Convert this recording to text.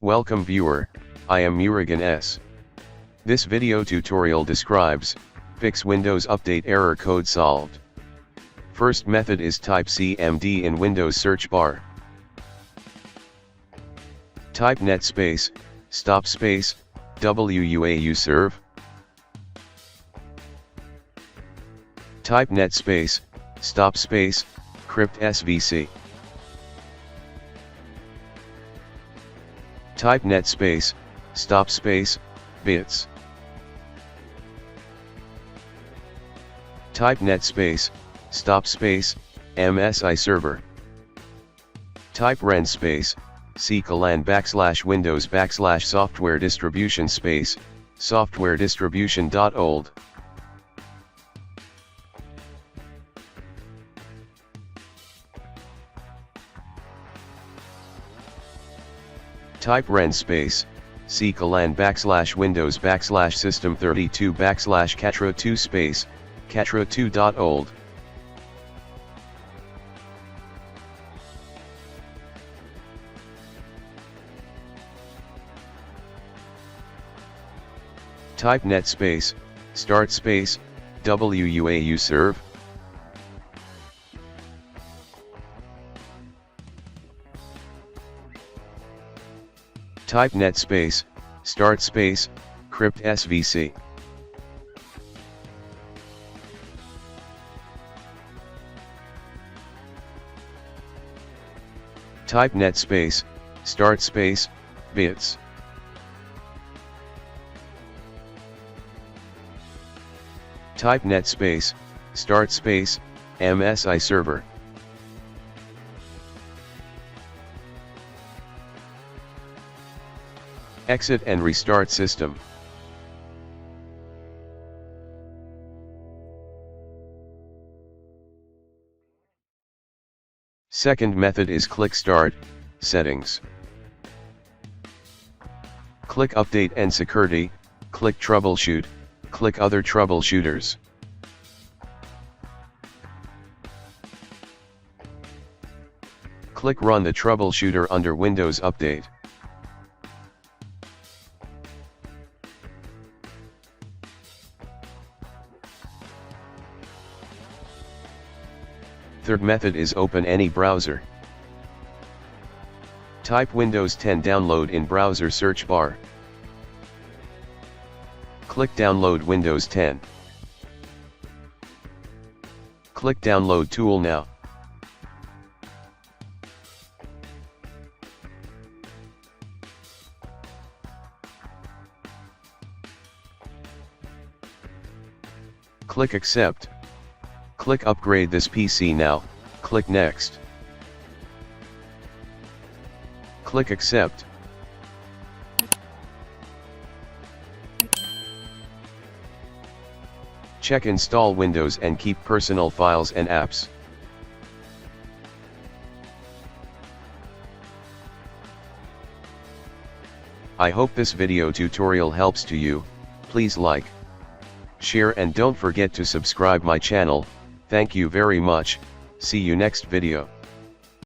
Welcome viewer, I am Murugan S. This video tutorial describes, fix Windows Update error code solved. First method is type CMD in Windows search bar. Type net space, stop space, WUAU serve. Type net space, stop space, crypt svc. Type net space, stop space, bits. Type net space, stop space, MSI server. Type ren space, /Windows /software distribution space, software distribution.old. Type ren space, /Windows /system32 /catro2 space, catro2.old. Type net space, start space, WUAU serve. Type net space, start space, crypt svc. Type net space, start space, bits. Type net space, start space, MSI server. Exit and restart system. Second method is click Start, Settings. Click Update and Security, click Troubleshoot, click Other Troubleshooters. Click Run the troubleshooter under Windows Update. Third method is open any browser. Type Windows 10 download in browser search bar. Click Download Windows 10. Click Download tool now. Click Accept. Click Upgrade this PC now, click Next. Click Accept. Check Install Windows and keep personal files and apps. I hope this video tutorial helps to you. Please like, share and don't forget to subscribe my channel. Thank you very much, see you next video.